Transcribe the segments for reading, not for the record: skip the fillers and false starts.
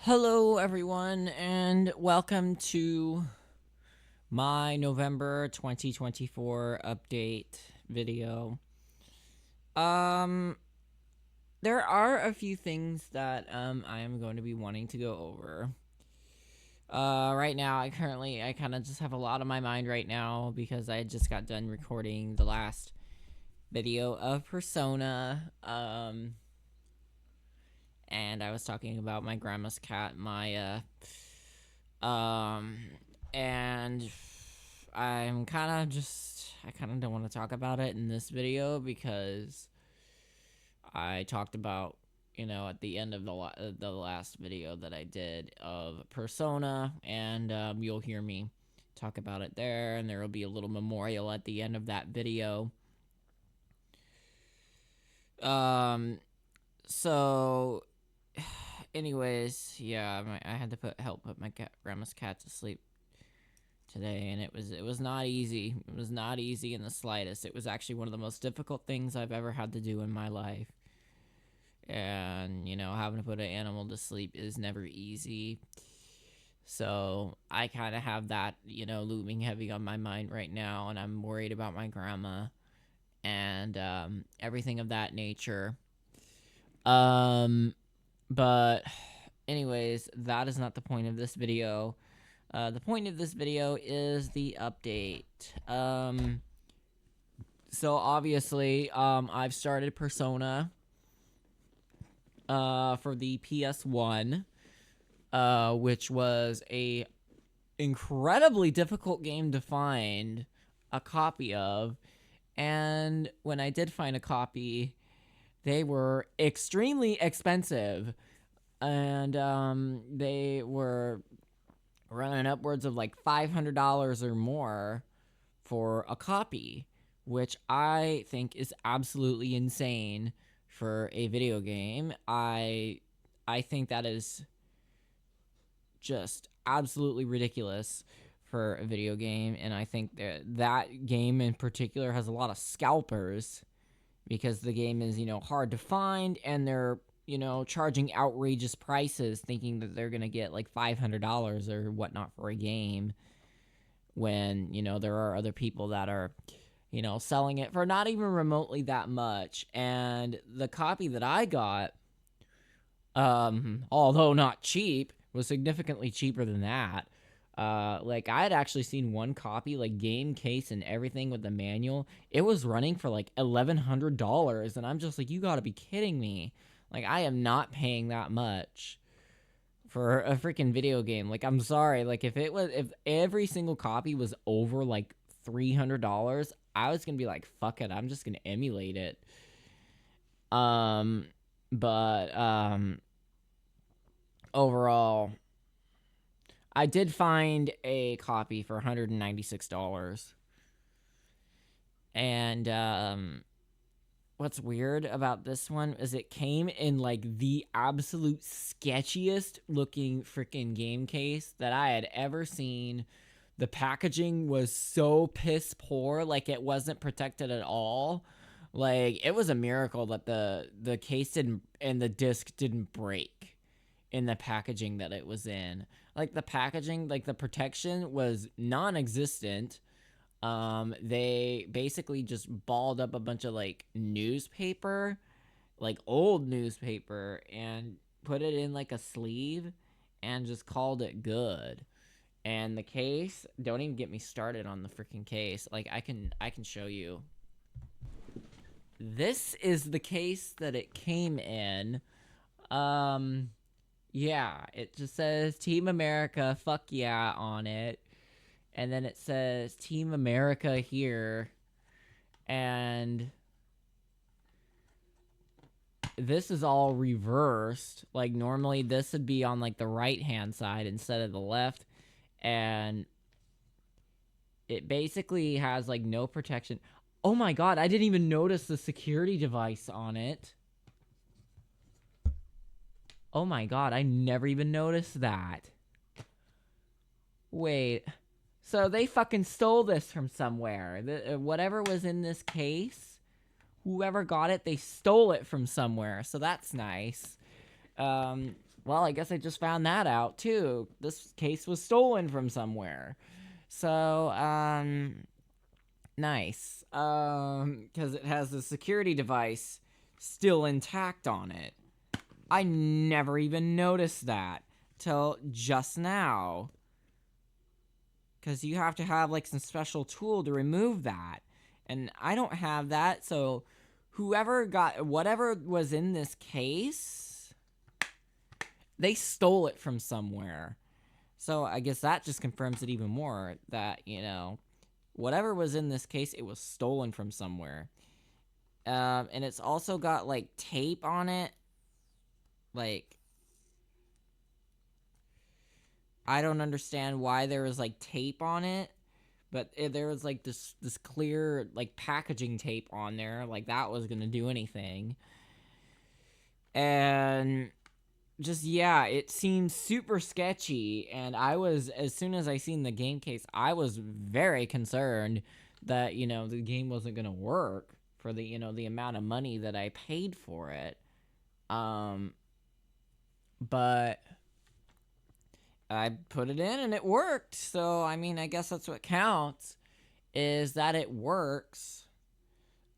Hello, everyone, and welcome to my November 2024 update video. Um, there are a few things that I am going to be wanting to go over. Right now, I kind of just have a lot on my mind right now because I just got done recording the last video of Persona. And I was talking about my grandma's cat, Maya. Um, and I kind of don't want to talk about it in this video because I talked about, at the end of the last video that I did of Persona, and you'll hear me talk about it there, and there will be a little memorial at the end of that video. So anyways, yeah, I had to help put my grandma's cat to sleep today, and it was not easy. It was not easy in the slightest. It was actually one of the most difficult things I've ever had to do in my life. And having to put an animal to sleep is never easy. So I kind of have that, looming heavy on my mind right now, and I'm worried about my grandma and everything of that nature. But anyways, that is not the point of this video. The point of this video is the update. So obviously, I've started Persona for the PS1, which was a incredibly difficult game to find a copy of. And when I did find a copy, they were extremely expensive. And they were running upwards of like $500 or more for a copy, which I think is absolutely insane for a video game. I think that is just absolutely ridiculous for a video game, and I think that game in particular has a lot of scalpers because the game is, hard to find, and they're charging outrageous prices thinking that they're going to get like $500 or whatnot for a game when, there are other people that are, selling it for not even remotely that much. And the copy that I got, although not cheap, was significantly cheaper than that. Like I had actually seen one copy, like game case and everything with the manual. It was running for like $1,100, and I'm just like, you gotta be kidding me. Like, I am not paying that much for a freaking video game. Like, I'm sorry. Like, if every single copy was over like $300, I was gonna be like, fuck it, I'm just gonna emulate it. But overall, I did find a copy for $196. And what's weird about this one is it came in like the absolute sketchiest looking freaking game case that I had ever seen. The packaging was so piss poor, like it wasn't protected at all. Like it was a miracle that the case didn't and the disc didn't break in the packaging that it was in. Like the packaging, like the protection was non-existent. They basically just balled up a bunch of like newspaper, like old newspaper, and put it in like a sleeve and just called it good. And the case, don't even get me started on the freaking case. Like I can show you. This is the case that it came in. Yeah, it just says Team America, fuck yeah on it. And then it says Team America here. And this is all reversed. Like normally this would be on like the right hand side instead of the left. And it basically has like no protection. Oh my god, I didn't even notice the security device on it. Oh my god, I never even noticed that. Wait. So they fucking stole this from somewhere. Whatever was in this case, whoever got it, they stole it from somewhere. So that's nice. Well, I guess I just found that out too. This case was stolen from somewhere. So, nice. Because it has the security device still intact on it. I never even noticed that till just now. Because you have to have like some special tool to remove that. And I don't have that, so whoever got whatever was in this case, they stole it from somewhere. So I guess that just confirms it even more that, whatever was in this case, it was stolen from somewhere. And it's also got like tape on it. Like, I don't understand why there was like tape on it, but there was like this clear like packaging tape on there, like that was gonna do anything. And just, yeah, it seemed super sketchy, and as soon as I seen the game case, I was very concerned that the game wasn't gonna work for the amount of money that I paid for it. But I put it in and it worked. So, I mean, I guess that's what counts, is that it works.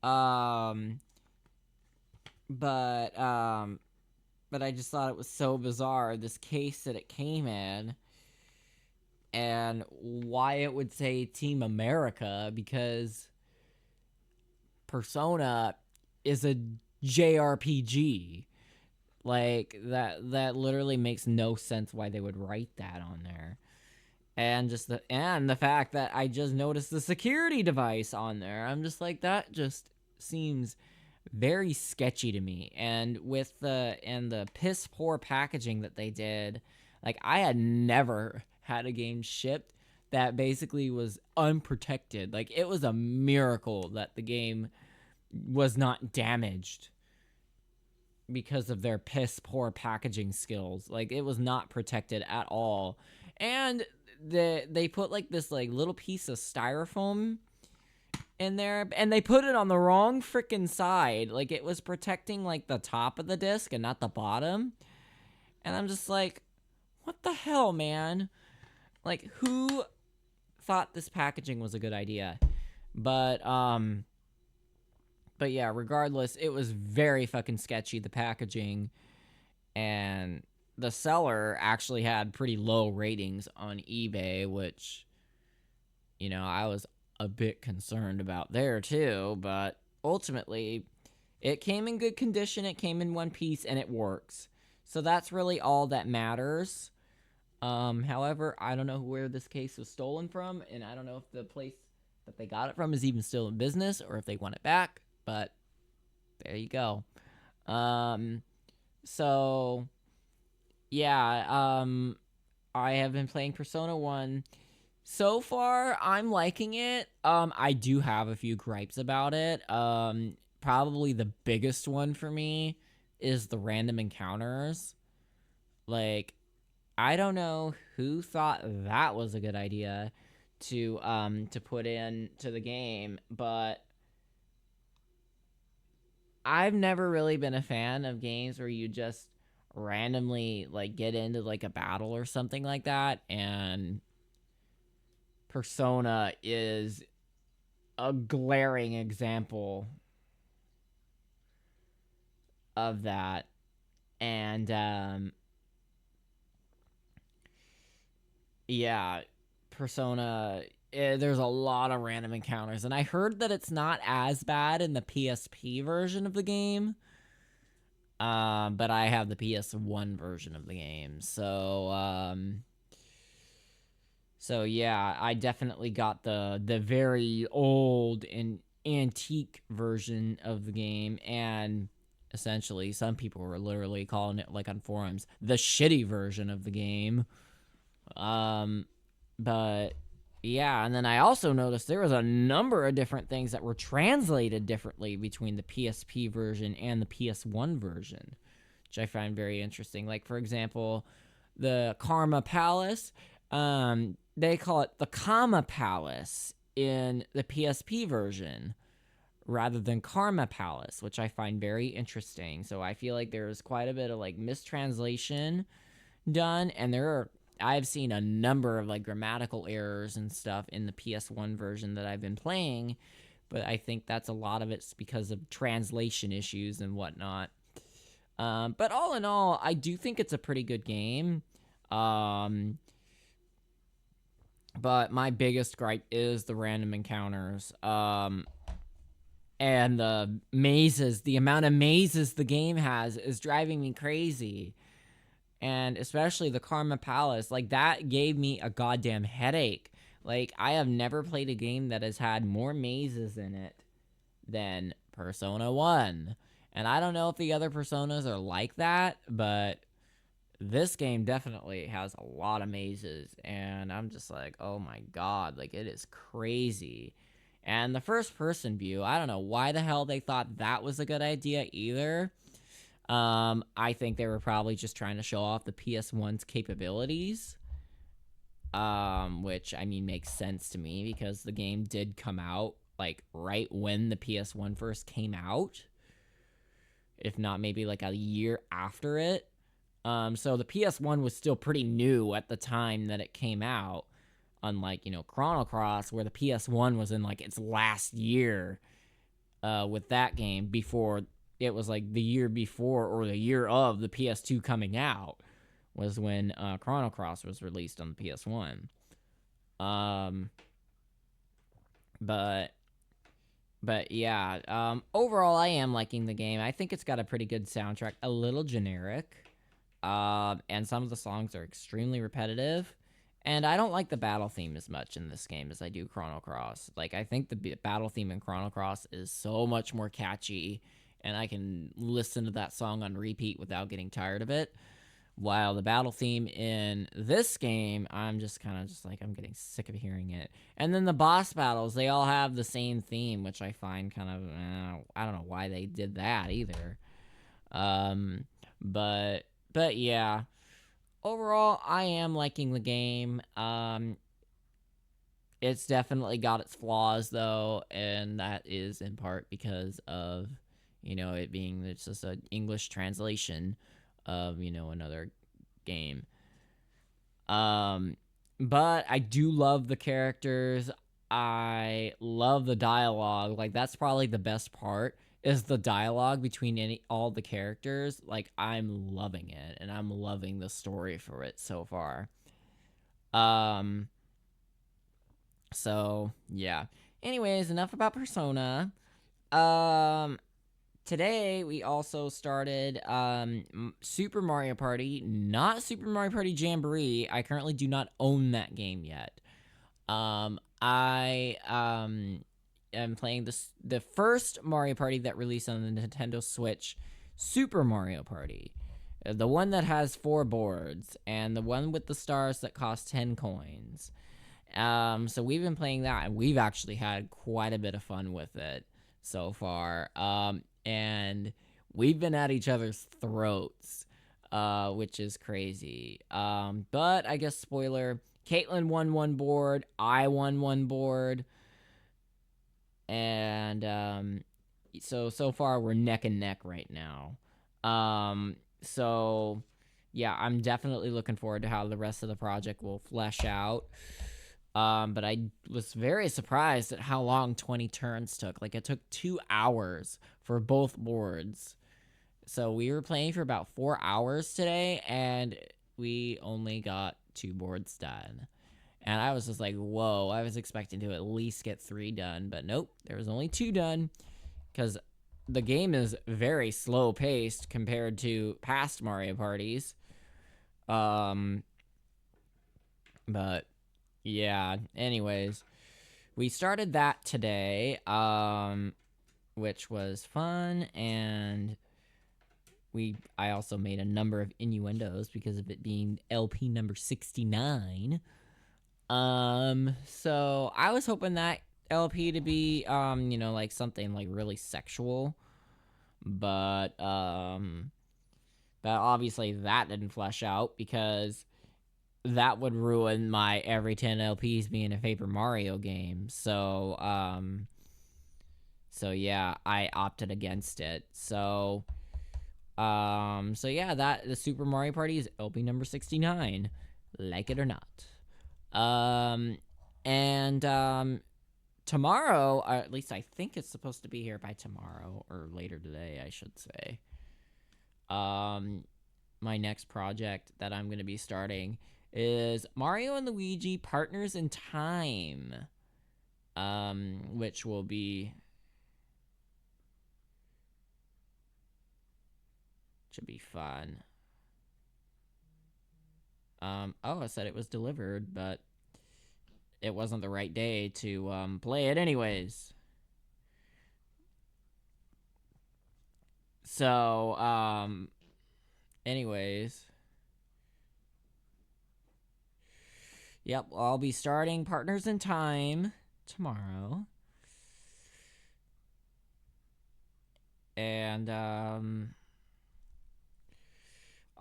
Um, but I just thought it was so bizarre, this case that it came in, and why it would say Team America, because Persona is a JRPG. Like, that literally makes no sense why they would write that on there. And the fact that I just noticed the security device on there, I'm just like, that just seems very sketchy to me. And with the piss poor packaging that they did, like, I had never had a game shipped that basically was unprotected. Like, it was a miracle that the game was not damaged because of their piss poor packaging skills. Like, it was not protected at all. And they put like this like little piece of styrofoam in there, and they put it on the wrong freaking side. Like, it was protecting like the top of the disc and not the bottom. And I'm just like, what the hell, man? Like, who thought this packaging was a good idea? But yeah, regardless, it was very fucking sketchy, the packaging. And the seller actually had pretty low ratings on eBay, which, I was a bit concerned about there too. But ultimately, it came in good condition, it came in one piece, and it works. So that's really all that matters. However, I don't know where this case was stolen from, and I don't know if the place that they got it from is even still in business or if they want it back. But there you go. So yeah, I have been playing Persona 1. So far, I'm liking it. I do have a few gripes about it. Probably the biggest one for me is the random encounters. Like, I don't know who thought that was a good idea to put in to the game, but I've never really been a fan of games where you just randomly like get into like a battle or something like that, and Persona is a glaring example of that. And yeah, Persona, there's a lot of random encounters, and I heard that it's not as bad in the PSP version of the game. But I have the PS1 version of the game, so yeah, I definitely got the very old and antique version of the game, and essentially some people were literally calling it, like on forums, the shitty version of the game. But yeah, and then I also noticed there was a number of different things that were translated differently between the PSP version and the PS1 version, which I find very interesting. Like, for example, the Karma Palace, they call it the Kama Palace in the PSP version, rather than Karma Palace, which I find very interesting. So I feel like there's quite a bit of like mistranslation done, and I've seen a number of like grammatical errors and stuff in the PS1 version that I've been playing, but I think that's a lot of it's because of translation issues and whatnot. But all in all, I do think it's a pretty good game. But my biggest gripe is the random encounters. And the mazes, the amount of mazes the game has is driving me crazy. And especially the Karma Palace, like that gave me a goddamn headache. Like I have never played a game that has had more mazes in it than Persona 1. And I don't know if the other Personas are like that, but this game definitely has a lot of mazes. And I'm just like, oh my god, like it is crazy. And the first person view, I don't know why the hell they thought that was a good idea either. I think they were probably just trying to show off the PS1's capabilities. Which I mean makes sense to me because the game did come out like right when the PS1 first came out. If not maybe like a year after it. So the PS1 was still pretty new at the time that it came out. Unlike, Chrono Cross, where the PS1 was in like its last year with that game before it was like the year before or the year of the PS2 coming out was when Chrono Cross was released on the PS1. But yeah, overall I am liking the game. I think it's got a pretty good soundtrack, a little generic. And some of the songs are extremely repetitive. And I don't like the battle theme as much in this game as I do Chrono Cross. Like, I think the battle theme in Chrono Cross is so much more catchy, and I can listen to that song on repeat without getting tired of it. While the battle theme in this game, I'm just kind of just like, I'm getting sick of hearing it. And then the boss battles, they all have the same theme, which I find kind of, I don't know why they did that either. But yeah. Overall, I am liking the game. It's definitely got its flaws though, and that is in part because of, it being it's just an English translation of, another game. But I do love the characters. I love the dialogue. Like that's probably the best part is the dialogue between all the characters. Like I'm loving it, and I'm loving the story for it so far. Um so yeah. Anyways, enough about Persona. Um Today we also started Super Mario Party, not Super Mario Party Jamboree. I currently do not own that game yet. I am playing the first Mario Party that released on the Nintendo Switch, Super Mario Party, the one that has 4 boards and the one with the stars that cost 10 coins. So we've been playing that, and we've actually had quite a bit of fun with it so far. And we've been at each other's throats, which is crazy. But I guess spoiler, Caitlin won 1 board, I won 1 board, and so far we're neck and neck right now. So yeah, I'm definitely looking forward to how the rest of the project will flesh out. But I was very surprised at how long 20 turns took. Like it took 2 hours for both boards. So we were playing for about 4 hours today, and we only got 2 boards done. And I was just like, whoa, I was expecting to at least get 3 done, but nope, there was only 2 done because the game is very slow paced compared to past Mario parties. But yeah, anyways, we started that today, which was fun, and I also made a number of innuendos because of it being LP number 69. So I was hoping that LP to be, like something like really sexual, but obviously that didn't flesh out because that would ruin my every 10 LPs being a Paper Mario game. So So yeah, I opted against it. So yeah, that the Super Mario Party is LP number 69. Like it or not. Um and tomorrow, or at least I think it's supposed to be here by tomorrow or later today, I should say. My next project that I'm going to be starting is Mario and Luigi Partners in Time. Which will be should be fun. Oh, I said it was delivered, but it wasn't the right day to play it anyways. So, anyways. Yep, I'll be starting Partners in Time tomorrow. And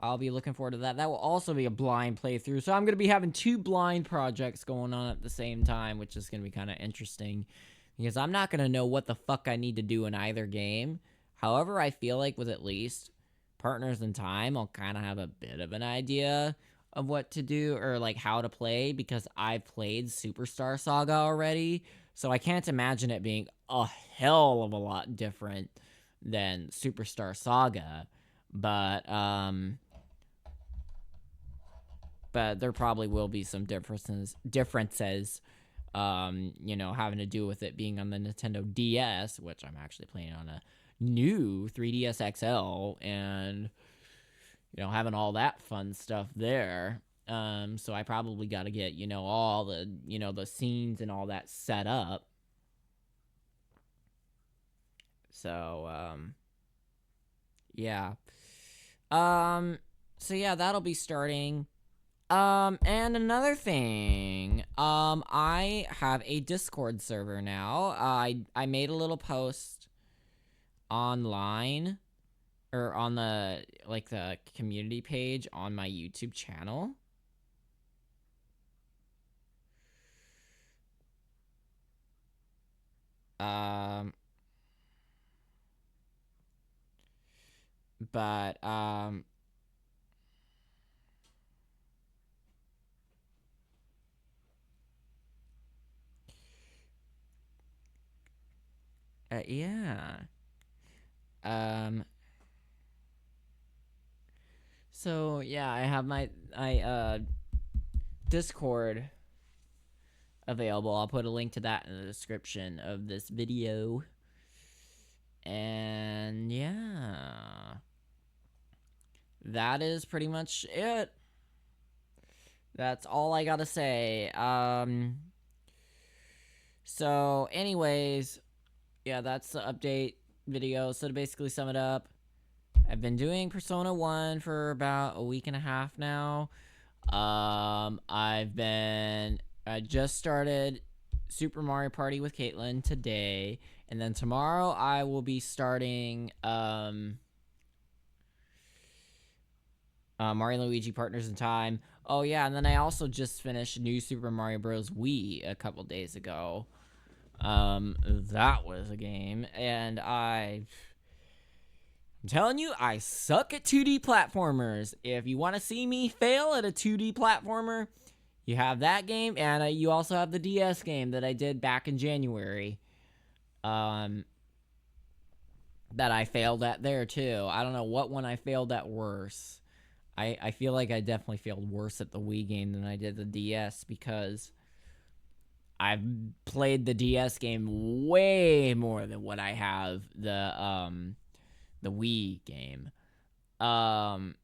I'll be looking forward to that. That will also be a blind playthrough. So I'm going to be having 2 blind projects going on at the same time, which is going to be kind of interesting because I'm not going to know what the fuck I need to do in either game. However, I feel like with at least Partners in Time, I'll kind of have a bit of an idea of what to do or like how to play because I've played Superstar Saga already. So I can't imagine it being a hell of a lot different than Superstar Saga. But there probably will be some differences, having to do with it being on the Nintendo DS, which I'm actually playing on a new 3DS XL, and, having all that fun stuff there. So I probably got to get, all the, the scenes and all that set up. So, yeah. So yeah, that'll be starting. And another thing, I have a Discord server now. I made a little post online or on the community page on my YouTube channel. Um, but yeah. So yeah, I have my Discord available. I'll put a link to that in the description of this video. And yeah, that is pretty much it. That's all I gotta say. So anyways, yeah, that's the update video. So to basically sum it up, I've been doing Persona 1 for about a week and a half now. I just started Super Mario Party with Caitlin today, and then tomorrow I will be starting Mario and Luigi Partners in Time. Oh yeah, and then I also just finished New Super Mario Bros. Wii a couple days ago. That was a game, and I'm telling you, I suck at 2D platformers. If you want to see me fail at a 2D platformer, you have that game, and you also have the DS game that I did back in January. That I failed at there too. I don't know what one I failed at worse. I feel like I definitely failed worse at the Wii game than I did the DS because I've played the DS game way more than what I have the Wii game. And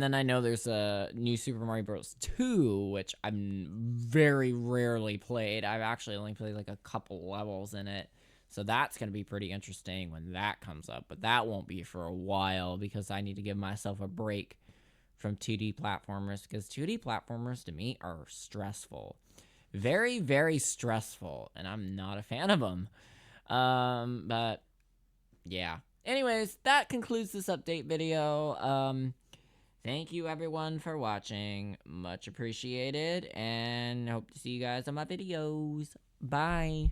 then I know there's a new Super Mario Bros. 2, which I'm very rarely played. I've actually only played like a couple levels in it. So that's going to be pretty interesting when that comes up. But that won't be for a while because I need to give myself a break from 2D platformers because 2D platformers to me are stressful. Very, very stressful. And I'm not a fan of them. But yeah. Anyways, that concludes this update video. Thank you everyone for watching. Much appreciated. And hope to see you guys on my videos. Bye.